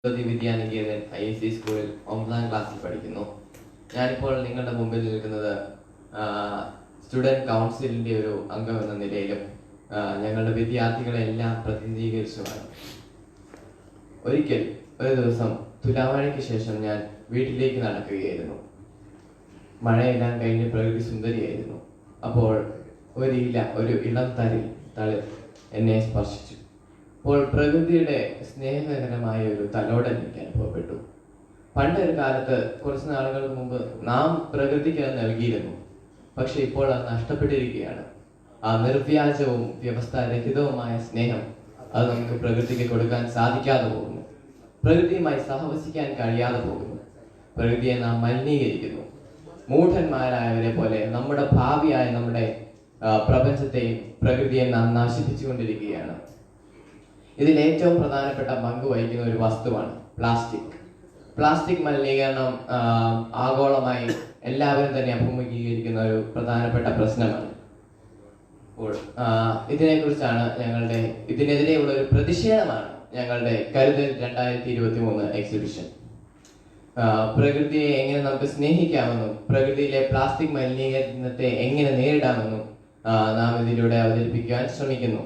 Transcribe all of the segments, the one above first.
Jyoti Vidya Niketan ISC സ്കൂളിൽ 9ാം ക്ലാസ്സിൽ പഠിക്കുന്നു. ഞാനിപ്പോൾ നിങ്ങളുടെ മുമ്പിൽ നിൽക്കുന്നത് സ്റ്റുഡൻറ് കൗൺസിലിൻ്റെ ഒരു അംഗം എന്ന നിലയിലും ഞങ്ങളുടെ വിദ്യാർത്ഥികളെ എല്ലാം പ്രതിനിധീകരിച്ചുമാണ്. ഒരു ദിവസം തുലാമഴയ്ക്ക് ശേഷം ഞാൻ വീട്ടിലേക്ക് നടക്കുകയായിരുന്നു. മഴയെല്ലാം കഴിഞ്ഞ് പ്രകൃതി സുന്ദരിയായിരുന്നു. അപ്പോൾ ഒരു ഇളം തളിർ എന്നെ സ്പർശിച്ചു. അപ്പോൾ പ്രകൃതിയുടെ സ്നേഹകരമായ ഒരു തലോടൽ എനിക്ക് അനുഭവപ്പെട്ടു. പണ്ടൊരു കാലത്ത് കുറച്ച് നാളുകൾക്ക് മുമ്പ് നാം പ്രകൃതിക്ക് അത് നൽകിയിരുന്നു. പക്ഷെ ഇപ്പോൾ അത് നഷ്ടപ്പെട്ടിരിക്കുകയാണ്. ആ നിർവ്യാജവും വ്യവസ്ഥാരഹിതവുമായ സ്നേഹം അത് നമുക്ക് പ്രകൃതിക്ക് കൊടുക്കാൻ സാധിക്കാതെ പോകുന്നു. പ്രകൃതിയുമായി സഹവസിക്കാൻ കഴിയാതെ പോകുന്നു. പ്രകൃതിയെ നാം മലിനീകരിക്കുന്നു. മൂഢന്മാരായവരെ പോലെ നമ്മുടെ ഭാവിയായ നമ്മുടെ പ്രപഞ്ചത്തെയും പ്രകൃതിയെ നാം നശിപ്പിച്ചുകൊണ്ടിരിക്കുകയാണ്. ഇതിൽ ഏറ്റവും പ്രധാനപ്പെട്ട പങ്ക് വഹിക്കുന്ന ഒരു വസ്തുവാണ് പ്ലാസ്റ്റിക് മലിനീകരണം. ആഗോളമായി എല്ലാവരും തന്നെ അഭിമുഖീകരിക്കുന്ന ഒരു പ്രധാനപ്പെട്ട പ്രശ്നമാണ്. അപ്പോൾ ഇതിനെക്കുറിച്ചാണ് ഇതിനെതിരെയുള്ള ഒരു പ്രതിഷേധമാണ് ഞങ്ങളുടെ കരുതൽ 2023 എക്സിബിഷൻ. പ്രകൃതിയെ എങ്ങനെ നമുക്ക് സ്നേഹിക്കാമെന്നും പ്രകൃതിയിലെ പ്ലാസ്റ്റിക് മലിനീകരണത്തെ എങ്ങനെ നേരിടാമെന്നും നാം ഇതിലൂടെ അവതരിപ്പിക്കാൻ ശ്രമിക്കുന്നു.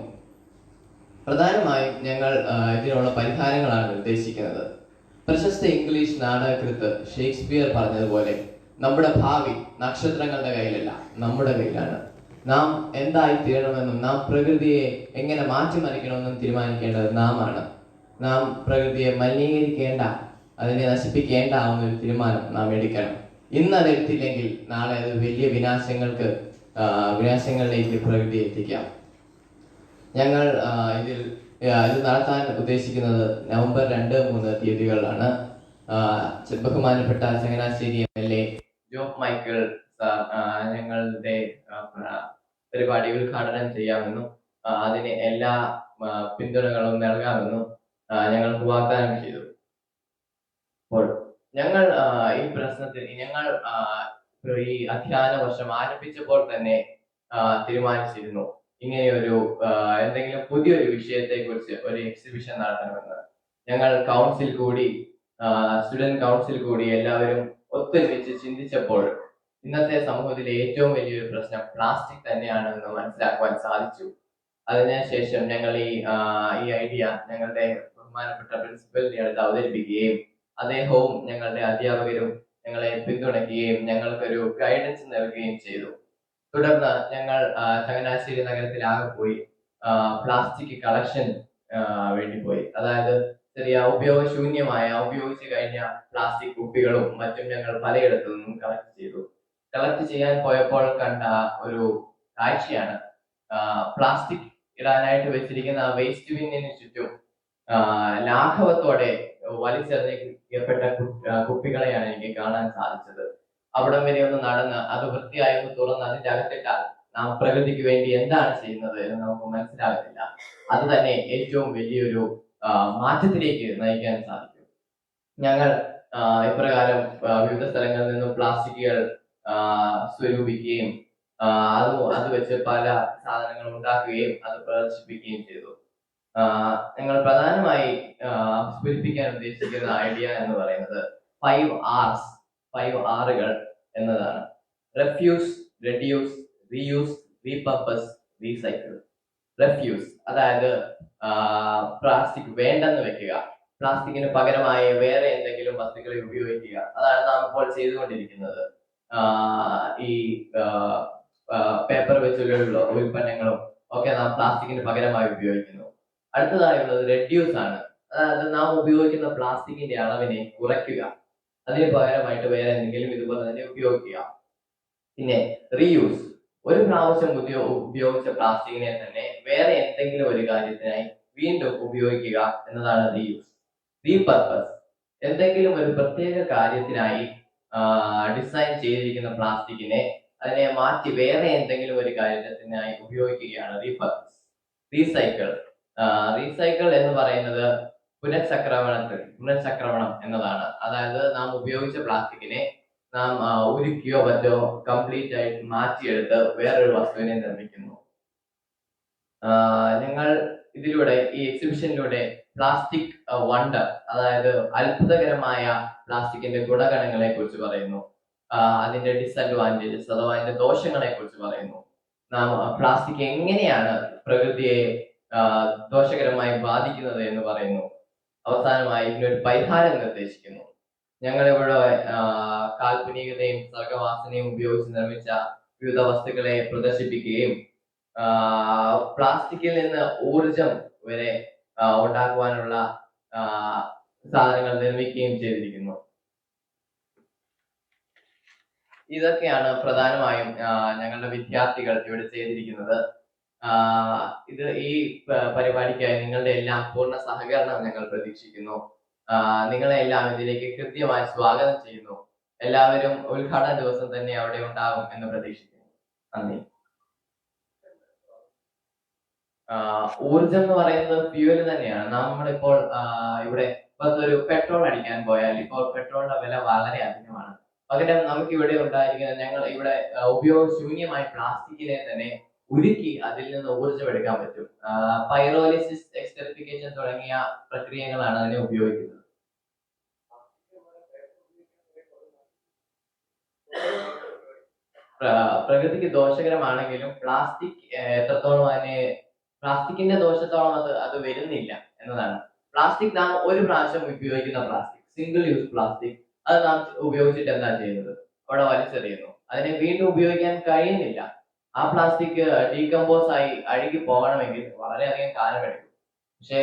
പ്രധാനമായും ഞങ്ങൾ ഇതിനുള്ള പരിഹാരങ്ങളാണ് നിർദ്ദേശിക്കുന്നത്. പ്രശസ്ത ഇംഗ്ലീഷ് നാടകകൃത്ത് ഷേക്സ്പിയർ പറഞ്ഞതുപോലെ, നമ്മുടെ ഭാവി നക്ഷത്രങ്ങളുടെ കയ്യിലല്ല, നമ്മുടെ കയ്യിലാണ്. നാം എന്തായി തീരണമെന്നും നാം പ്രകൃതിയെ എങ്ങനെ മാറ്റിമറിക്കണമെന്നും തീരുമാനിക്കേണ്ടത് നാമാണ്. നാം പ്രകൃതിയെ മലിനീകരിക്കേണ്ട, അതിനെ നശിപ്പിക്കേണ്ട ഒരു തീരുമാനം നാം എടുക്കണം. ഇന്ന് അത് എടുത്തില്ലെങ്കിൽ നാളെ അത് വലിയ വിനാശങ്ങളിലേക്ക് പ്രകൃതി എത്തിക്കാം. ഞങ്ങൾ ഇത് നടത്താൻ ഉദ്ദേശിക്കുന്നത് നവംബർ 2-3 തീയതികളിലാണ്. ബഹുമാനപ്പെട്ട Changanassery MLA job Michael sir ഞങ്ങളുടെ പരിപാടി ഉദ്ഘാടനം ചെയ്യാമെന്നും അതിന് എല്ലാ പിന്തുണകളും നൽകാമെന്നും ഞങ്ങൾക്ക് വാഗ്ദാനം ചെയ്തു. അപ്പോൾ ഞങ്ങൾ ഈ പ്രശ്നത്തിൽ ഈ അധ്യയന വർഷം ആരംഭിച്ചപ്പോൾ തന്നെ തീരുമാനിച്ചിരുന്നു ഇങ്ങനെയൊരു എന്തെങ്കിലും പുതിയൊരു വിഷയത്തെ കുറിച്ച് ഒരു എക്സിബിഷൻ നടത്തണമെന്ന്. ഞങ്ങൾ സ്റ്റുഡന്റ് കൗൺസിൽ കൂടി എല്ലാവരും ഒത്തൊരുമിച്ച് ചിന്തിച്ചപ്പോൾ ഇന്നത്തെ സമൂഹത്തിലെ ഏറ്റവും വലിയൊരു പ്രശ്നം പ്ലാസ്റ്റിക് തന്നെയാണെന്ന് മനസ്സിലാക്കുവാൻ സാധിച്ചു. അതിനുശേഷം ഞങ്ങൾ ഈ ഐഡിയ ഞങ്ങളുടെ ബഹുമാനപ്പെട്ട പ്രിൻസിപ്പലിന്റെ അടുത്ത് അവതരിപ്പിക്കുകയും അദ്ദേഹവും ഞങ്ങളുടെ അധ്യാപകരും ഞങ്ങളെ പിന്തുണയ്ക്കുകയും ഞങ്ങൾക്കൊരു ഗൈഡൻസ് നൽകുകയും ചെയ്തു. തുടർന്ന് ഞങ്ങൾ ചങ്ങനാശ്ശേരി നഗരത്തിലാകെ പോയി പ്ലാസ്റ്റിക് കളക്ഷൻ വേണ്ടി പോയി. അതായത് ഉപയോഗിച്ചു കഴിഞ്ഞ പ്ലാസ്റ്റിക് കുപ്പികളും മറ്റും ഞങ്ങൾ പലയിടത്തു നിന്നും കളക്ട് ചെയ്യാൻ പോയപ്പോൾ കണ്ട ഒരു കാഴ്ചയാണ് പ്ലാസ്റ്റിക് ഇടാനായിട്ട് വെച്ചിരിക്കുന്ന വേസ്റ്റ് ബിന്നിന് ചുറ്റും ലാഘവത്തോടെ വലിച്ചെറിയപ്പെട്ട കുപ്പികളെയാണ് എനിക്ക് കാണാൻ സാധിച്ചത്. അവിടം വരെ ഒന്ന് നടന്ന് അത് വൃത്തിയായി ഒന്ന് തുറന്ന് അതിന്റെ അകത്തിട്ടാൽ നാം പ്രകൃതിക്ക് വേണ്ടി എന്താണ് ചെയ്യുന്നത് എന്ന് നമുക്ക് മനസ്സിലാകുന്നില്ല. അത് തന്നെ ഏറ്റവും വലിയൊരു മാറ്റത്തിലേക്ക് നയിക്കാൻ സാധിക്കും. ഞങ്ങൾ ഇപ്രകാരം വിവിധ സ്ഥലങ്ങളിൽ നിന്നും പ്ലാസ്റ്റിക്കുകൾ സ്വരൂപിക്കുകയും അത് വെച്ച് പല സാധനങ്ങൾ ഉണ്ടാക്കുകയും അത് പ്രദർശിപ്പിക്കുകയും ചെയ്തു. ഞങ്ങൾ പ്രധാനമായി സ്ഫുരിപ്പിക്കാൻ ഉദ്ദേശിക്കുന്ന ഐഡിയ എന്ന് പറയുന്നത് 5 R'കൾ എന്നതാണ്. Refuse, reduce, reuse, repurpose, recycle. Refuse അതായത് പ്ലാസ്റ്റിക് വേണ്ടെന്ന് വെക്കുക, പ്ലാസ്റ്റിക്കിന് പകരമായി വേറെ എന്തെങ്കിലും വസ്തുക്കളെ ഉപയോഗിക്കുക. അതാണ് നാം ഇപ്പോൾ ചെയ്തുകൊണ്ടിരിക്കുന്നത്. ഈ പേപ്പർ വെച്ചുള്ള ഉൽപ്പന്നങ്ങളും ഒക്കെ നാം പ്ലാസ്റ്റിക്കിന് പകരമായി ഉപയോഗിക്കുന്നു. അടുത്തതായുള്ളത് റെഡ്യൂസ് ആണ്. അതായത് നാം ഉപയോഗിക്കുന്ന പ്ലാസ്റ്റിക്കിന്റെ അളവിനെ കുറയ്ക്കുക, അതിന് പകരമായിട്ട് വേറെ എന്തെങ്കിലും ഇതുപോലെ തന്നെ ഉപയോഗിക്കുക. പിന്നെ റീയൂസ്, ഒരു പ്രാവശ്യം ഉപയോഗിച്ച പ്ലാസ്റ്റിക്കിനെ തന്നെ വേറെ എന്തെങ്കിലും ഒരു കാര്യത്തിനായി വീണ്ടും ഉപയോഗിക്കുക എന്നതാണ് റീയൂസ്. റീപർപ്പസ്, എന്തെങ്കിലും ഒരു പ്രത്യേക കാര്യത്തിനായി ഡിസൈൻ ചെയ്തിരിക്കുന്ന പ്ലാസ്റ്റിക്കിനെ അതിനെ മാറ്റി വേറെ എന്തെങ്കിലും ഒരു കാര്യത്തിനായി ഉപയോഗിക്കുകയാണ് റീപർപ്പസ്. റീസൈക്കിൾ എന്ന് പറയുന്നത് പുനഃചക്രമണം എന്നതാണ്. അതായത് നാം ഉപയോഗിച്ച പ്ലാസ്റ്റിക്കിനെ നാം ഉരുക്കിയോ മറ്റോ കംപ്ലീറ്റ് ആയിട്ട് മാറ്റിയെടുത്ത് വേറൊരു വസ്തുവിനെ നിർമ്മിക്കുന്നു. ഞങ്ങൾ ഇതിലൂടെ ഈ എക്സിബിഷനിലൂടെ പ്ലാസ്റ്റിക് വണ്ടർ, അതായത് അത്ഭുതകരമായ പ്ലാസ്റ്റിക്കിന്റെ ഗുണഗണങ്ങളെ കുറിച്ച് പറയുന്നു. അതിന്റെ ഡിസഡ്വാൻറ്റേജസ് അഥവാ അതിന്റെ ദോഷങ്ങളെ കുറിച്ച് പറയുന്നു. നാം പ്ലാസ്റ്റിക് എങ്ങനെയാണ് പ്രകൃതിയെ ദോഷകരമായി ബാധിക്കുന്നത് എന്ന് പറയുന്നു. അവസാനമായി ഇതിനൊരു പരിഹാരം നിർദ്ദേശിക്കുന്നു. ഞങ്ങളിവിടെ കാൽപ്പനികതയും സർഗവാസനയും ഉപയോഗിച്ച് നിർമ്മിച്ച വിവിധ വസ്തുക്കളെ പ്രദർശിപ്പിക്കുകയും പ്ലാസ്റ്റിക്കിൽ നിന്ന് ഊർജം വരെ ഉണ്ടാക്കുവാനുള്ള സാധനങ്ങൾ നിർമ്മിക്കുകയും ചെയ്തിരിക്കുന്നു. ഇതൊക്കെയാണ് പ്രധാനമായും ഞങ്ങളുടെ വിദ്യാർത്ഥികൾ ഇവിടെ ചെയ്തിരിക്കുന്നത്. ഇത് ഈ പരിപാടിക്കായി നിങ്ങളുടെ എല്ലാം പൂർണ്ണ സഹകരണം ഞങ്ങൾ പ്രതീക്ഷിക്കുന്നു. നിങ്ങളെ എല്ലാം ഇതിലേക്ക് കൃത്യമായി സ്വാഗതം ചെയ്യുന്നു. എല്ലാവരും ഉദ്ഘാടന ദിവസം തന്നെ അവിടെ ഉണ്ടാകും എന്ന് പ്രതീക്ഷിക്കുന്നു. നന്ദി. ഊർജം എന്ന് പറയുന്നത് ഫ്യൂവൽ തന്നെയാണ്. നമ്മളിപ്പോൾ ഇവിടെ ഒരു പെട്രോൾ അടിക്കാൻ പോയാൽ ഇപ്പോൾ പെട്രോളിന്റെ വില വളരെ അധികമാണ്. പകരം നമുക്ക് ഇവിടെ ഉണ്ടായിരിക്കുന്നത്, ഞങ്ങൾ ഇവിടെ ഉപയോഗശൂന്യമായ പ്ലാസ്റ്റിക്കിനെ തന്നെ ഉരുക്കി അതിൽ നിന്ന് ഊർജ്ജം എടുക്കാൻ പറ്റും. പൈറോലിസിസ്, എക്സ്ടെറിഫിക്കേഷൻ തുടങ്ങിയ പ്രക്രിയകളാണ് അതിനെ ഉപയോഗിക്കുന്നത്. പ്രകൃതിക്ക് ദോഷകരമാണെങ്കിലും പ്ലാസ്റ്റിക് എത്രത്തോളം പ്ലാസ്റ്റിക്കിന്റെ ദോഷത്തോളം അത് വരുന്നില്ല എന്നതാണ്. പ്ലാസ്റ്റിക് നാം ഒരു പ്രാവശ്യം ഉപയോഗിക്കുന്ന പ്ലാസ്റ്റിക്, സിംഗിൾ യൂസ് പ്ലാസ്റ്റിക്, അത് നാം ഉപയോഗിച്ചിട്ട് എന്താ ചെയ്യുന്നത്? അവിടെ വലിച്ചെറിയുന്നു. അതിനെ വീണ്ടും ഉപയോഗിക്കാൻ കഴിയുന്നില്ല. ആ പ്ലാസ്റ്റിക് ഡീകമ്പോസ് ആയി അഴുകി പോകണമെങ്കിൽ വളരെയധികം കാലമെടുക്കും. പക്ഷേ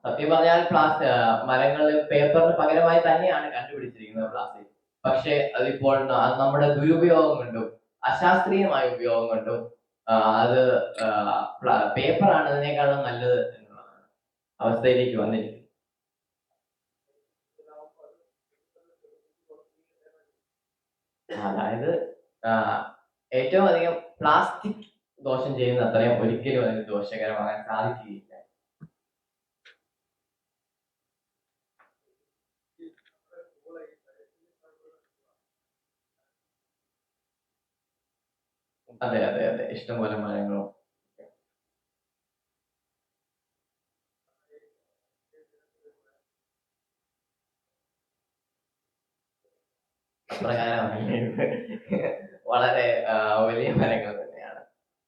സത്യം പറഞ്ഞാൽ മരങ്ങളിൽ പേപ്പറിന് പകരമായി തന്നെയാണ് കണ്ടുപിടിച്ചിരിക്കുന്നത് പ്ലാസ്റ്റിക്. പക്ഷെ അതിപ്പോൾ നമ്മുടെ ദുരുപയോഗം കൊണ്ടും അശാസ്ത്രീയമായ ഉപയോഗം കൊണ്ടും അത് പേപ്പറാണ് അതിനേക്കാളും നല്ലത് എന്നുള്ളതാണ് അവസ്ഥയിലേക്ക് വന്നിരിക്കുന്നത്. അതായത് ഏറ്റവും അധികം പ്ലാസ്റ്റിക് ദോഷം ചെയ്യുന്ന അത്രയും ഒരിക്കലും അതിന് ദോഷകരമാകാൻ സാധിക്കുകയില്ല. അതെ അതെ അതെ, ഇഷ്ടംപോലെ മരങ്ങളും അപ്രകാരമാണ്. വളരെ വലിയ മരങ്ങൾ തന്നെയാണ്.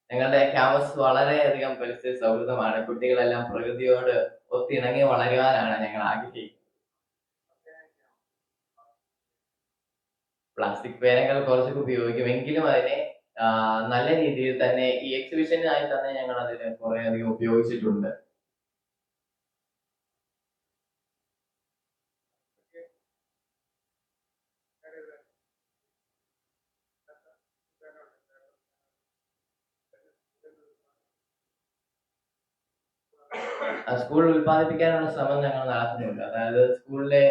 ഞങ്ങളുടെ ക്യാമ്പസ് വളരെയധികം പരിസ്ഥിതി സൗഹൃദമാണ്. കുട്ടികളെല്ലാം പ്രകൃതിയോട് ഒത്തിണങ്ങി വളരുവാനാണ് ഞങ്ങൾ ആഗ്രഹിക്കുന്നത്. പ്ലാസ്റ്റിക് പേനകൾ കുറച്ചൊക്കെ ഉപയോഗിക്കുമെങ്കിലും അതിനെ നല്ല രീതിയിൽ തന്നെ ഈ എക്സിബിഷനായി തന്നെ ഞങ്ങൾ അതിനെ കുറെ അധികം ഉപയോഗിച്ചിട്ടുണ്ട്. സ്കൂളിൽ ഉത്പാദിപ്പിക്കാനുള്ള ശ്രമം ഞങ്ങൾ നടത്തുന്നുണ്ട്. അതായത് സ്കൂളിലെ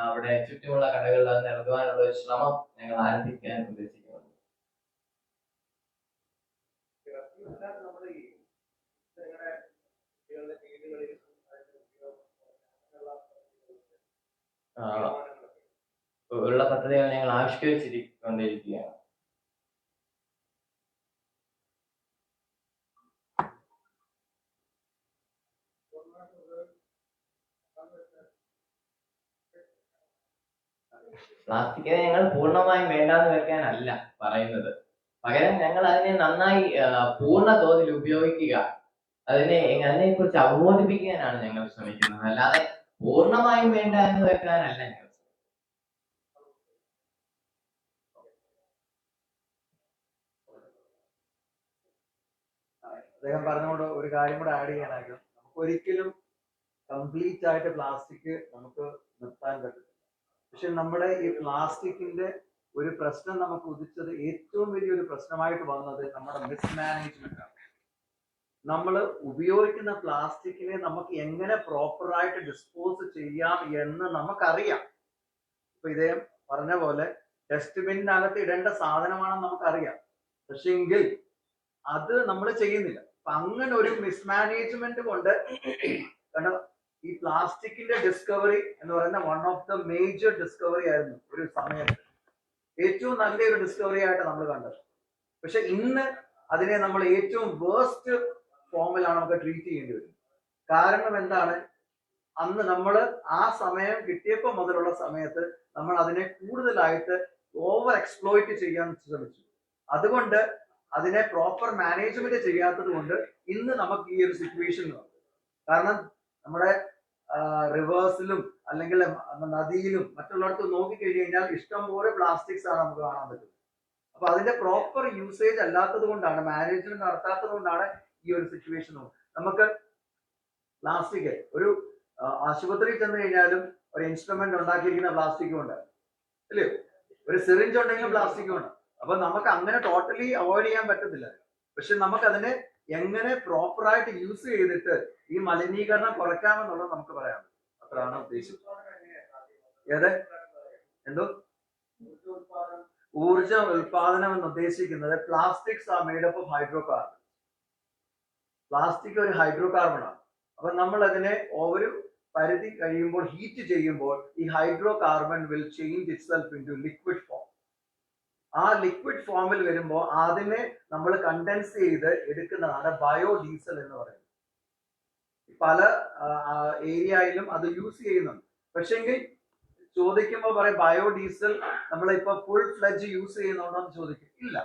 അവിടെ ചുറ്റുമുള്ള കടകളിൽ അത് നൽകുവാനുള്ള ഒരു ശ്രമം ഞങ്ങൾ ആരംഭിക്കാൻ ഉദ്ദേശിക്കുന്നു. ഉള്ള പദ്ധതികൾ ഞങ്ങൾ ആവിഷ്കരിച്ചിരിക്കൊണ്ടിരിക്കുകയാണ്. പ്ലാസ്റ്റിക്കിനെ ഞങ്ങൾ പൂർണ്ണമായും വേണ്ടാന്ന് വെക്കാനല്ല പറയുന്നത്. പകരം ഞങ്ങൾ അതിനെ നന്നായി പൂർണ്ണ തോതിൽ ഉപയോഗിക്കുക, അതിനെക്കുറിച്ച് അവബോധിപ്പിക്കാനാണ് ഞങ്ങൾ ശ്രമിക്കുന്നത്. അല്ലാതെ പൂർണ്ണമായും വേണ്ട എന്ന് വെക്കാനല്ല ഞങ്ങൾ. അദ്ദേഹം പറഞ്ഞുകൊണ്ട് ഒരു കാര്യം കൂടെ ആഡ് ചെയ്യാനായിരുന്നു. നമുക്ക് ഒരിക്കലും കംപ്ലീറ്റ് ആയിട്ട് പ്ലാസ്റ്റിക് നമുക്ക് നിർത്താൻ പറ്റില്ല. പക്ഷെ നമ്മുടെ ഈ പ്ലാസ്റ്റിക്കിന്റെ ഒരു പ്രശ്നം നമുക്ക് ഉദിച്ചത്, ഏറ്റവും വലിയൊരു പ്രശ്നമായിട്ട് വന്നത് നമ്മുടെ മിസ്മാനേജ്മെന്റ് ആണ്. നമ്മൾ ഉപയോഗിക്കുന്ന പ്ലാസ്റ്റിക്കിനെ നമുക്ക് എങ്ങനെ പ്രോപ്പറായിട്ട് ഡിസ്പോസ് ചെയ്യാം എന്ന് നമുക്കറിയാം. ഇപ്പൊ ഇദ്ദേഹം പറഞ്ഞ പോലെ ഡസ്റ്റ്ബിന്നിനകത്ത് ഇടേണ്ട സാധനമാണെന്ന് നമുക്കറിയാം. പക്ഷെങ്കിൽ അത് നമ്മൾ ചെയ്യുന്നില്ല. അപ്പൊ അങ്ങനെ ഒരു മിസ്മാനേജ്മെന്റ് കൊണ്ട്, കാരണം ഈ പ്ലാസ്റ്റിക്കിന്റെ ഡിസ്കവറി എന്ന് പറയുന്ന one of the major discovery ആയിരുന്നു ഒരു സമയത്ത്. ഏറ്റവും നല്ലൊരു ഡിസ്കവറി ആയിട്ട് നമ്മൾ കണ്ടത്. പക്ഷെ ഇന്ന് അതിനെ നമ്മൾ ഏറ്റവും വേസ്റ്റ് ഫോമിലാണ് നമുക്ക് ട്രീറ്റ് ചെയ്യേണ്ടി വരുന്നത്. കാരണം എന്താണ്? അന്ന് നമ്മൾ ആ സമയം കിട്ടിയപ്പോൾ മുതലുള്ള സമയത്ത് നമ്മൾ അതിനെ കൂടുതലായിട്ട് ഓവർ എക്സ്പ്ലോയിറ്റ് ചെയ്യാൻ ശ്രമിച്ചു. അതുകൊണ്ട് അതിനെ പ്രോപ്പർ മാനേജ്മെന്റ് ചെയ്യാത്തത് കൊണ്ട് ഇന്ന് നമുക്ക് ഈ ഒരു സിറ്റുവേഷൻ വന്നു. കാരണം നമ്മുടെ റിവേഴ്സിലും അല്ലെങ്കിൽ നദിയിലും മറ്റുള്ളവർക്ക് നോക്കിക്കഴിഞ്ഞു കഴിഞ്ഞാൽ ഇഷ്ടംപോലെ പ്ലാസ്റ്റിക്സ് ആണ് നമുക്ക് കാണാൻ പറ്റുന്നത്. അപ്പൊ അതിന്റെ പ്രോപ്പർ യൂസേജ് അല്ലാത്തത് കൊണ്ടാണ്, മാനേജ്മെന്റ് നടത്താത്തത് കൊണ്ടാണ് ഈ ഒരു സിറ്റുവേഷൻ. നമുക്ക് പ്ലാസ്റ്റിക് ഒരു ആശുപത്രിയിൽ ചെന്ന് കഴിഞ്ഞാലും ഒരു ഇൻസ്ട്രുമെന്റ് ഉണ്ടാക്കിയിരിക്കുന്ന പ്ലാസ്റ്റിക്കും ഉണ്ട്, അല്ലേ? ഒരു സിറിഞ്ച് ഉണ്ടെങ്കിലും പ്ലാസ്റ്റിക്കും ഉണ്ട്. അപ്പൊ നമുക്ക് അങ്ങനെ ടോട്ടലി അവോയ്ഡ് ചെയ്യാൻ പറ്റത്തില്ല. പക്ഷെ നമുക്ക് അതിനെ എങ്ങനെ പ്രോപ്പറായിട്ട് യൂസ് ചെയ്തിട്ട് ഈ മലിനീകരണം കുറയ്ക്കാമെന്നുള്ളത് നമുക്ക് പറയാം. അത്രയാണ് ഉദ്ദേശിച്ചത്. ഏത് എന്തോ ഊർജ ഉൽപാദനം എന്ന് ഉദ്ദേശിക്കുന്നത് plastics are made up of hydro carbon. Plastic ഒരു ഹൈഡ്രോ കാർബൺ ആണ്. അപ്പൊ നമ്മൾ അതിനെ ഒരു പരിധി കഴിയുമ്പോൾ ഹീറ്റ് ചെയ്യുമ്പോൾ ഈ hydro carbon will change itself into liquid form. ആ ലിക്വിഡ് ഫോമിൽ വരുമ്പോൾ അതിനെ നമ്മൾ കണ്ടൻസ് ചെയ്ത് എടുക്കുന്നതാണ് ബയോഡീസൽ എന്ന് പറയുന്നത്. പല ഏരിയയിലും അത് യൂസ് ചെയ്യുന്നുണ്ട്. പക്ഷെങ്കിൽ ചോദിക്കുമ്പോൾ പറയും ബയോഡീസൽ നമ്മളിപ്പോ ഫുൾ ഫ്ലെഡ്ജ് യൂസ് ചെയ്യുന്നുണ്ടോ എന്ന് ചോദിക്കും. ഇല്ല,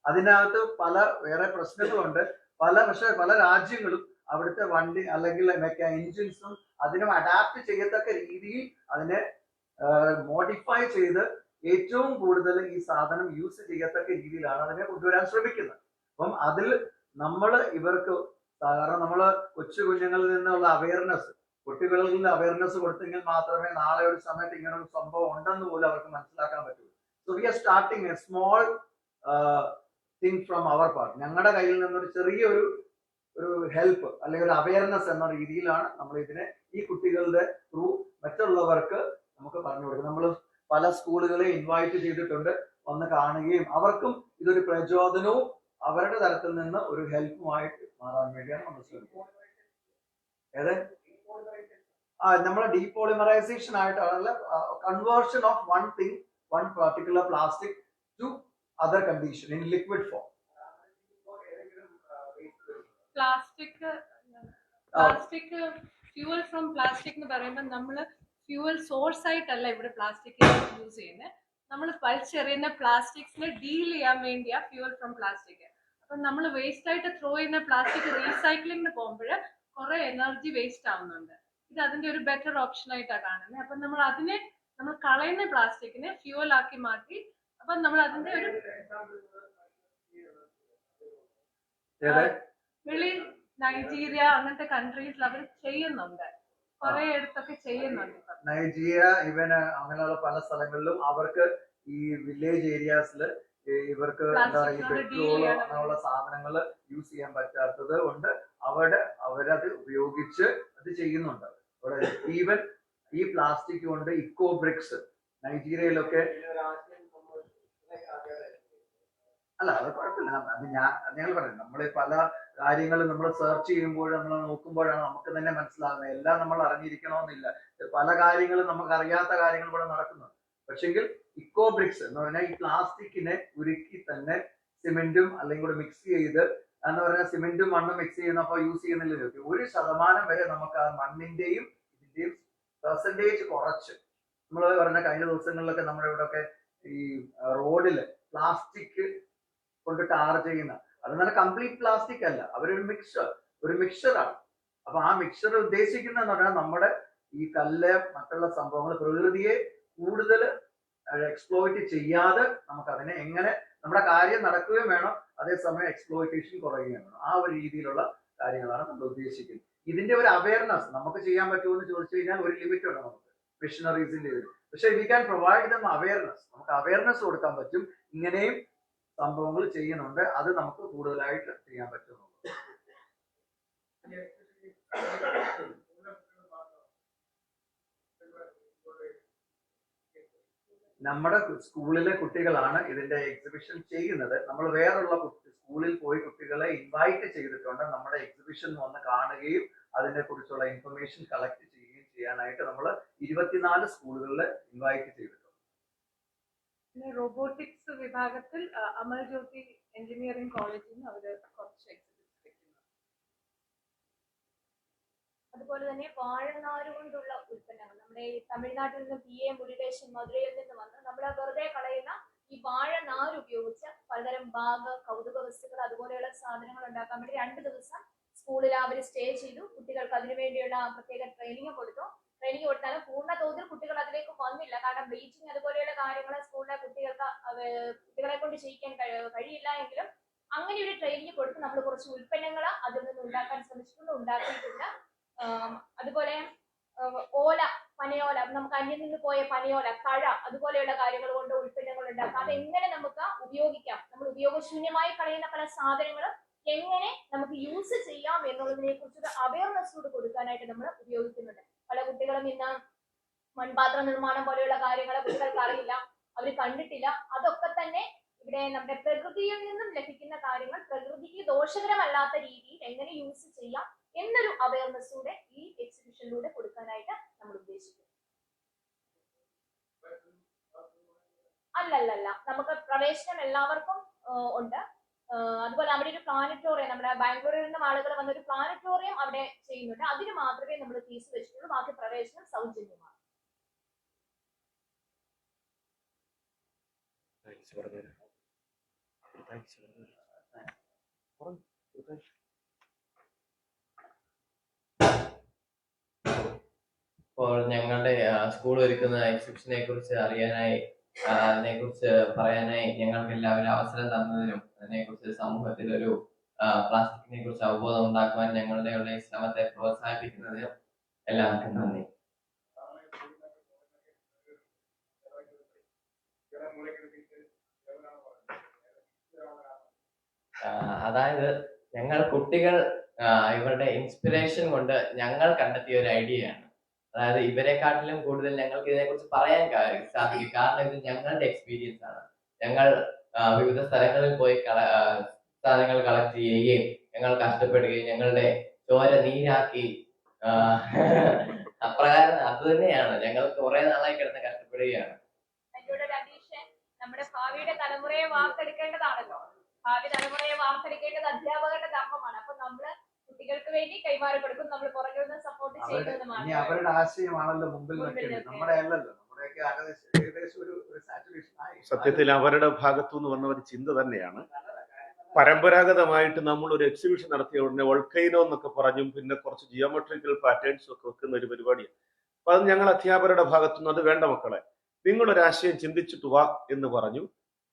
അതിനകത്ത് പല വേറെ പ്രശ്നങ്ങളുണ്ട്. പക്ഷെ പല രാജ്യങ്ങളും അവിടുത്തെ വണ്ടി അല്ലെങ്കിൽ എൻജിൻസും അതിനും അഡാപ്റ്റ് ചെയ്യത്തക്ക രീതിയിൽ അതിനെ മോഡിഫൈ ചെയ്ത് ഏറ്റവും കൂടുതൽ ഈ സാധനം യൂസ് ചെയ്യത്തക്ക രീതിയിലാണ് അതിനെ കൊണ്ടുവരാൻ ശ്രമിക്കുന്നത്. അപ്പം അതിൽ നമ്മൾ ഇവർക്ക് സാധാരണ നമ്മൾ കൊച്ചു കുഞ്ഞുങ്ങളിൽ നിന്നുള്ള അവയർനെസ്, കുട്ടികളിൽ നിന്ന് അവയർനെസ് കൊടുത്തെങ്കിൽ മാത്രമേ നാളെ ഒരു സമയത്ത് ഇങ്ങനെ ഒരു സംഭവം ഉണ്ടെന്ന് പോലും അവർക്ക് മനസ്സിലാക്കാൻ പറ്റുള്ളൂ. So we are starting a small thing from our part. ഞങ്ങളുടെ കയ്യിൽ നിന്നൊരു ചെറിയൊരു ഹെൽപ്പ് അല്ലെങ്കിൽ ഒരു അവയർനെസ് എന്ന രീതിയിലാണ് നമ്മൾ ഇതിനെ ഈ കുട്ടികളുടെ ത്രൂ മറ്റുള്ളവർക്ക് നമുക്ക് പറഞ്ഞു കൊടുക്കുന്നത്. നമ്മൾ പല സ്കൂളുകളെ ഇൻവൈറ്റ് ചെയ്തിട്ടുണ്ട്, വന്ന് കാണുകയും അവർക്കും ഇതൊരു പ്രചോദനവും അവരുടെ തലത്തിൽ നിന്ന് ഒരു ഹെൽപ്പുമായിട്ട് മാറാൻ വേണ്ടിയാണ് നമ്മൾ ശ്രമിക്കുന്നത്. ഏത് നമ്മളെ ഡീപോളിമറൈസേഷൻ ആയിട്ടാണല്ല, conversion of one thing, one particular plastic to other condition in liquid form. Plastic fuel from plastic എന്ന് പറയുമ്പോൾ നമ്മള് ഫ്യൂവൽ സോഴ്സ് ആയിട്ടല്ല ഇവിടെ പ്ലാസ്റ്റിക് യൂസ് ചെയ്യുന്നത്. നമ്മൾ വലിച്ചെറിയുന്ന പ്ലാസ്റ്റിക്സിനെ ഡീൽ ചെയ്യാൻ വേണ്ടിയാ ഫ്യൂവൽ ഫ്രം പ്ലാസ്റ്റിക്. അപ്പൊ നമ്മൾ വേസ്റ്റ് ആയിട്ട് ത്രോ ചെയ്യുന്ന പ്ലാസ്റ്റിക് റീസൈക്ലിങ്ങിന് പോകുമ്പോൾ കുറെ എനർജി വേസ്റ്റ് ആവുന്നുണ്ട്. ഇത് അതിന്റെ ഒരു ബെറ്റർ ഓപ്ഷൻ ആയിട്ടാണ് കാണുന്നത്. അപ്പൊ നമ്മൾ കളയുന്ന പ്ലാസ്റ്റിക്കിനെ ഫ്യൂവൽ ആക്കി മാറ്റി, അപ്പൊ നമ്മൾ അതിന്റെ ഒരു വെളി നൈജീരിയ അങ്ങനത്തെ കൺട്രീസിൽ അവർ ചെയ്യുന്നുണ്ട്, കുറെ എടുത്തൊക്കെ ചെയ്യുന്നുണ്ട്. നൈജീരിയ ഇവൻ അങ്ങനെയുള്ള പല സ്ഥലങ്ങളിലും അവർക്ക് ഈ വില്ലേജ് ഏരിയാസിൽ ഇവർക്ക് എന്താ ഈ പെട്രോൾ അങ്ങനെയുള്ള സാധനങ്ങൾ യൂസ് ചെയ്യാൻ പറ്റാത്തത് കൊണ്ട് അവരത് ഉപയോഗിച്ച് അത് ചെയ്യുന്നുണ്ട്. ഈവൻ ഈ പ്ലാസ്റ്റിക് കൊണ്ട് ഇക്കോ ബ്രിക്സ് നൈജീരിയയിലൊക്കെ, അല്ല അത് കുഴപ്പമില്ല. അത് ഞങ്ങൾ പറയുന്നത് നമ്മൾ പല കാര്യങ്ങളും നമ്മൾ സെർച്ച് ചെയ്യുമ്പോൾ നമ്മൾ നോക്കുമ്പോഴാണ് നമുക്ക് തന്നെ മനസ്സിലാകുന്നത്. എല്ലാം നമ്മൾ അറിഞ്ഞിരിക്കണമെന്നില്ല, പല കാര്യങ്ങളും നമുക്ക് അറിയാത്ത കാര്യങ്ങൾ ഇവിടെ നടക്കുന്നുണ്ട്. പക്ഷെങ്കിൽ ഇക്കോ ബ്രിക്സ് എന്ന് പറഞ്ഞാൽ ഈ പ്ലാസ്റ്റിക്കിനെ ഉരുക്കി തന്നെ സിമെന്റും അല്ലെങ്കിൽ കൂടെ മിക്സ് ചെയ്ത് എന്ന് പറഞ്ഞാൽ സിമെന്റും മണ്ണും മിക്സ് ചെയ്യുന്നപ്പോൾ യൂസ് ചെയ്യുന്നില്ല, 1% വരെ നമുക്ക് ആ മണ്ണിന്റെയും ഇതിന്റെയും പെർസെന്റേജ് കുറച്ച്. നമ്മൾ പറഞ്ഞ കഴിഞ്ഞ ദിവസങ്ങളിലൊക്കെ നമ്മുടെ ഇവിടെയൊക്കെ ഈ റോഡില് പ്ലാസ്റ്റിക് കൊണ്ട് ടാർ ചെയ്യുന്ന, അതെന്നാൽ കംപ്ലീറ്റ് പ്ലാസ്റ്റിക് അല്ല, അവരൊരു മിക്സറാണ്. അപ്പൊ ആ മിക്സർ ഉദ്ദേശിക്കുന്നതെന്ന് പറഞ്ഞാൽ നമ്മുടെ ഈ കല്ല് മറ്റുള്ള സംഭവങ്ങൾ പ്രകൃതിയെ കൂടുതൽ എക്സ്പ്ലോയിറ്റ് ചെയ്യാതെ നമുക്ക് അതിനെ എങ്ങനെ നമ്മുടെ കാര്യം നടക്കുകയും വേണം, അതേസമയം എക്സ്പ്ലോയിറ്റേഷൻ കുറയുകയും വേണം. ആ ഒരു രീതിയിലുള്ള കാര്യങ്ങളാണ് നമ്മൾ ഉദ്ദേശിക്കുന്നത്. ഇതിന്റെ ഒരു അവയർനെസ് നമുക്ക് ചെയ്യാൻ പറ്റുമെന്ന് ചോദിച്ചു കഴിഞ്ഞാൽ ഒരു ലിമിറ്റ് ഉണ്ട് നമുക്ക് മിഷനറീസിന്റെ ഇതിൽ. പക്ഷെ we can provide dum awareness. നമുക്ക് അവയർനെസ് കൊടുക്കാൻ പറ്റും, ഇങ്ങനെയും സംഭവങ്ങൾ ചെയ്യുന്നുണ്ട്, അത് നമുക്ക് കൂടുതലായിട്ട് ചെയ്യാൻ പറ്റുന്നു. നമ്മുടെ സ്കൂളിലെ കുട്ടികളാണ് ഇതിന്റെ എക്സിബിഷൻ ചെയ്യുന്നത്. നമ്മൾ വേറുള്ള സ്കൂളിൽ പോയി കുട്ടികളെ ഇൻവൈറ്റ് ചെയ്തിട്ടുണ്ട്. നമ്മുടെ എക്സിബിഷൻ വന്ന് കാണുകയും അതിനെ കുറിച്ചുള്ള ഇൻഫർമേഷൻ കളക്ട് ചെയ്യുകയും ചെയ്യാനായിട്ട് നമ്മൾ 24 സ്കൂളുകളിൽ ഇൻവൈറ്റ് ചെയ്തിട്ടുണ്ട്. റോബോട്ടിക്സ് വിഭാഗത്തിൽ അമൽ ജ്യോതി എഞ്ചിനീയറിംഗ് കോളേജിൽ നിന്ന് അവര് കുറച്ച് എക്സിബിഷൻ വെക്കുന്നു. അതുപോലെ തന്നെ വാഴനാര് കൊണ്ടുള്ള ഉൽപ്പന്നങ്ങൾ നമ്മുടെ ഈ തമിഴ്നാട്ടിൽ നിന്ന് PA മുരുകേശൻ മധുരയിൽ നിന്ന് വന്ന് നമ്മൾ വെറുതെ കളയുന്ന ഈ വാഴനാര് ഉപയോഗിച്ച് പലതരം ബാഗ്, കൗതുക വസ്തുക്കൾ അതുപോലെയുള്ള സാധനങ്ങൾ ഉണ്ടാക്കാൻ വേണ്ടി 2 ദിവസം സ്കൂളിൽ അവർ സ്റ്റേ ചെയ്തു. കുട്ടികൾക്ക് അതിനുവേണ്ടിയുള്ള പ്രത്യേക ട്രെയിനിങ് കൊടുത്തു. ട്രെയിനിങ് കൊടുത്താലും പൂർണ്ണ തോതിൽ കുട്ടികൾ അതിലേക്ക് വന്നില്ല. കാരണം ബ്ലീച്ചിങ് അതുപോലെയുള്ള കാര്യങ്ങൾ സ്കൂളിലെ കുട്ടികളെ കൊണ്ട് ചെയ്യിക്കാൻ കഴിയില്ല എങ്കിലും അങ്ങനെ ഒരു ട്രെയിനിങ് കൊടുത്ത് നമ്മൾ കുറച്ച് ഉൽപ്പന്നങ്ങൾ അതിൽ നിന്ന് ഉണ്ടാക്കാൻ ശ്രമിച്ചിട്ടുണ്ട്, ഉണ്ടാക്കിയിട്ടുണ്ട്. അതുപോലെ ഓല, പനയോല, നമുക്ക് അന്യം നിന്ന് പോയ പനയോല, കഴ അതുപോലെയുള്ള കാര്യങ്ങൾ കൊണ്ട് ഉൽപ്പന്നങ്ങൾ ഉണ്ടാക്കാം. അതെങ്ങനെ നമുക്ക് ഉപയോഗിക്കാം, നമ്മൾ ഉപയോഗശൂന്യമായി കളയുന്ന പല സാധനങ്ങളും എങ്ങനെ നമുക്ക് യൂസ് ചെയ്യാം എന്നുള്ളതിനെ കുറിച്ചൊരു അവയർനെസ് കൂടി കൊടുക്കാനായിട്ട് നമ്മൾ ഉപയോഗിക്കുന്നുണ്ട്. പല കുട്ടികളും ഇന്ന് മൺപാത്ര നിർമ്മാണം പോലെയുള്ള കാര്യങ്ങൾ കുട്ടികൾക്ക് അറിയില്ല, അവർ കണ്ടിട്ടില്ല. അതൊക്കെ തന്നെ ഇവിടെ നമ്മുടെ പ്രകൃതിയിൽ നിന്നും ലഭിക്കുന്ന കാര്യങ്ങൾ പ്രകൃതിക്ക് ദോഷകരമല്ലാത്ത രീതിയിൽ എങ്ങനെ യൂസ് ചെയ്യാം എന്നൊരു അവയർനെസ് കൂടെ ഈ എക്സിബിഷനിലൂടെ കൊടുക്കാനായിട്ട് നമ്മൾ ഉദ്ദേശിക്കുന്നു. അല്ലല്ല, നമുക്ക് പ്രവേശനം എല്ലാവർക്കും ഉണ്ട്. അതുപോലെ അവിടെ ഒരു പ്ലാനറ്റോറിയം, നമ്മുടെ ബാംഗ്ലൂരിൽ നിന്നും ആളുകൾ വന്നൊരു പ്ലാനറ്റോറിയം അവിടെ ചെയ്യുന്നുണ്ട്. അതിന് മാത്രമേ നമ്മൾ ഫീസ് വെച്ചിട്ടുള്ളൂ, ബാക്കി പ്രവേശനം സൗജന്യമാണ്. ഇപ്പോൾ ഞങ്ങളുടെ സ്കൂൾ ഒരുക്കുന്ന എക്സിബിഷനെ കുറിച്ച് അറിയാനായി, അതിനെക്കുറിച്ച് പറയാനായി ഞങ്ങൾക്ക് എല്ലാവരും അവസരം തന്നതിനും അതിനെക്കുറിച്ച് സമൂഹത്തിൽ ഒരു പ്ലാസ്റ്റിക്കിനെ കുറിച്ച് അവബോധം ഉണ്ടാക്കുവാൻ ഞങ്ങളുടെ ശ്രമത്തെ പ്രോത്സാഹിപ്പിക്കുന്നതിനും എല്ലാവർക്കും നന്ദി. അതായത് ഞങ്ങൾ കുട്ടികൾ ഇവരുടെ ഇൻസ്പിറേഷൻ കൊണ്ട് ഞങ്ങൾ കണ്ടെത്തിയ ഒരു ഐഡിയയാണ്. അതായത് ഇവരെക്കാട്ടിലും കൂടുതൽ ഞങ്ങൾക്ക് ഇതിനെക്കുറിച്ച് പറയാൻ സാധിക്കും. കാരണം ഇത് ഞങ്ങളുടെ എക്സ്പീരിയൻസ് ആണ്. ഞങ്ങൾ വിവിധ സ്ഥലങ്ങളിൽ പോയി സാധനങ്ങൾ കളക്ട് ചെയ്യുകയും ഞങ്ങൾ കഷ്ടപ്പെടുകയും ഞങ്ങളുടെ ചോര നീരാക്കി അപ്രകാരം അത് തന്നെയാണ് ഞങ്ങൾ കുറെ നാളായി കിടന്ന് കഷ്ടപ്പെടുകയാണ്. നമ്മുടെ ഭാവിയുടെ തലമുറയെ വാർത്തെടുക്കേണ്ടതാണല്ലോ. ഭാവി തലമുറയെ വാർത്തെടുക്കേണ്ടത് അധ്യാപകരുടെ ധർമ്മമാണ്. അപ്പൊ നമ്മള് കുട്ടികൾക്ക് വേണ്ടി കൈമാറി കൊടുക്കും, നമ്മൾ പുറകിൽ നിന്ന് സപ്പോർട്ട് ചെയ്യുന്നതുമാണ്. അവരുടെ ആശയമാണല്ലോ മുമ്പിൽ നിൽക്കുന്നത്, നമ്മുടെ അല്ലല്ലോ. നമ്മുടെയൊക്കെ ഏകദേശം ഒരു സാച്ചുറേഷൻ ആയി. സത്യത്തിൽ അവരുടെ ഭാഗത്തുനിന്ന് വന്ന ഒരു ചിന്ത തന്നെയാണ്. പരമ്പരാഗതമായിട്ട് നമ്മൾ ഒരു എക്സിബിഷൻ നടത്തിയ ഉടനെ വോൾക്കൈനോ എന്നൊക്കെ പറഞ്ഞും പിന്നെ കുറച്ച് ജിയോമെട്രിക്കൽ പാറ്റേൺസും ഒക്കെ വെക്കുന്ന ഒരു പരിപാടിയാണ്. അപ്പൊ അത് ഞങ്ങൾ അധ്യാപകരുടെ ഭാഗത്തുനിന്ന് അത് വേണ്ട മക്കളെ, നിങ്ങളൊരാശയം ചിന്തിച്ചിട്ട് വാ എന്ന് പറഞ്ഞു.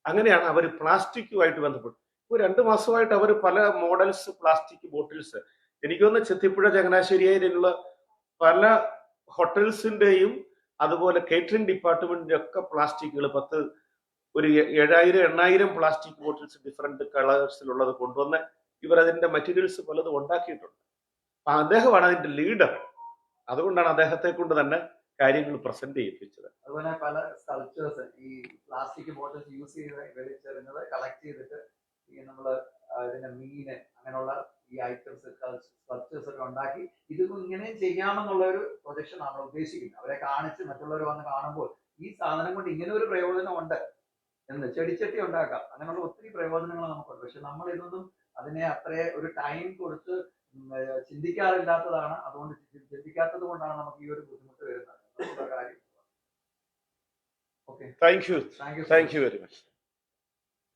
അങ്ങനെയാണ് അവർ പ്ലാസ്റ്റിക്കുമായിട്ട് ബന്ധപ്പെട്ടു. ഇപ്പോൾ 2 മാസമായിട്ട് അവർ പല മോഡൽസ് പ്ലാസ്റ്റിക് ബോട്ടിൽസ്, എനിക്ക് തോന്നുന്നു ചെത്തിപ്പുഴ, ചങ്ങനാശ്ശേരിയിലുള്ള പല ഹോട്ടൽസിന്റെയും അതുപോലെ കേറ്ററിംഗ് ഡിപ്പാർട്ട്മെന്റിന്റെ ഒക്കെ പ്ലാസ്റ്റിക്കുകൾ 7,000-8,000 പ്ലാസ്റ്റിക് ബോട്ടിൽസ് ഡിഫറെന്റ് കളേഴ്സിലുള്ളത് കൊണ്ടുവന്ന് ഇവർ അതിന്റെ മെറ്റീരിയൽസ് പലതും ഉണ്ടാക്കിയിട്ടുണ്ട്. അപ്പൊ അദ്ദേഹമാണ് അതിന്റെ ലീഡർ. അതുകൊണ്ടാണ് അദ്ദേഹത്തെ കൊണ്ട് തന്നെ കാര്യങ്ങൾ പ്രസന്റ് ചെയ്യിപ്പിച്ചത്. അതുപോലെ പല സ്കൾപ്ചേഴ്സ് ഈ പ്ലാസ്റ്റിക് ബോട്ടിൽസ് യൂസ് ചെയ്ത് വെളിച്ചെറിഞ്ഞത് കളക്ട് ചെയ്തിട്ട് ഈ നമ്മള് ഇതിന്റെ മീന് അങ്ങനെയുള്ള ഈ ഐറ്റംസ് സ്കൾപ്ചേഴ്സ് ഒക്കെ ഉണ്ടാക്കി ഇതും ഇങ്ങനെ ചെയ്യാമെന്നുള്ള ഒരു പ്രൊജക്ഷൻ നമ്മൾ ഉദ്ദേശിക്കുന്നത്. അവരെ കാണിച്ച് മറ്റുള്ളവർ വന്ന് കാണുമ്പോൾ ഈ സാധനം കൊണ്ട് ഇങ്ങനെ ഒരു പ്രയോജനം ഉണ്ട് എന്ന്, ചെടിച്ചട്ടി ഉണ്ടാക്കാം, അങ്ങനെയുള്ള ഒത്തിരി പ്രയോജനങ്ങൾ നമുക്കുണ്ട്. പക്ഷെ നമ്മൾ ഇതൊന്നും അതിനെ അത്രേ ഒരു ടൈം കൊടുത്ത് ചിന്തിക്കാറില്ലാത്തതാണ്. അതുകൊണ്ട് ചിന്തിക്കാത്തത് കൊണ്ടാണ് നമുക്ക് ഈ ഒരു ബുദ്ധിമുട്ട് വരുന്നത്. കാര്യം. Okay, thank you very much.